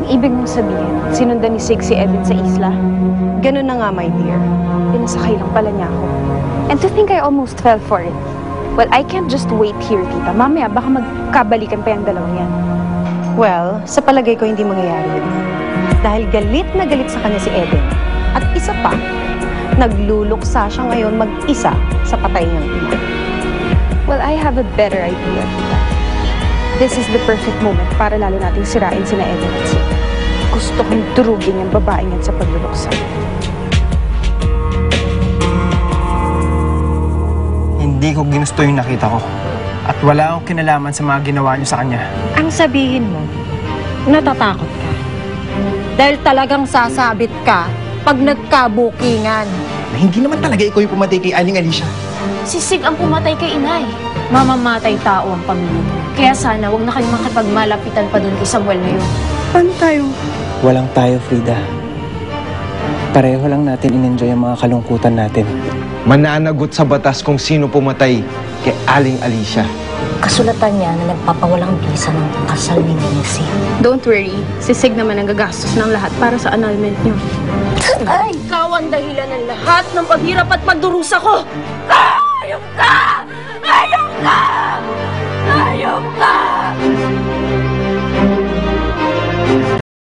Ang ibig mong sabihin, sinundan ni Sig si Eden sa isla? Ganun na nga, my dear. Pinasakay lang pala niya ako. And to think I almost fell for it. Well, I can't just wait here, tita. Mamaya, baka magkabalikan pa yung dalawang yan. Well, sa palagay ko hindi mangyayari yun. Dahil galit na galit sa kanya si Eden. At isa pa, nagluluksa siya ngayon mag-isa sa patay niyang ina. Well, I have a better idea, tita. This is the perfect moment para lalo nating sirain sina Eden at Sig. Gusto kong durugin yung babaeng yan sa pagluluksa. Hindi ko ginusto yung nakita ko. At wala akong kinalaman sa mga ginawa niyo sa kanya. Ang sabihin mo, natatakot ka. Dahil talagang sasabit ka pag nagkabukingan. Hindi naman talaga ikaw yung pumatay kay Aling Alicia. Si Sig ang pumatay kay Inay. Mamamatay tao ang pamilya mo. Kaya sana huwag na kayong makipagmalapitan pa dun kay Samuel na yun. Paano tayo? Walang tayo, Frida. Pareho lang natin in-enjoy ang mga kalungkutan natin. Mananagot sa batas kung sino pumatay kay Aling Alicia. Kasulatan niya na nagpapawalang bisa ng kasal ni Nancy. Don't worry, si Sig naman ang gagastos ng lahat para sa annulment niyo. Ikaw ang dahilan ng lahat ng paghirap at pagdurusa ko!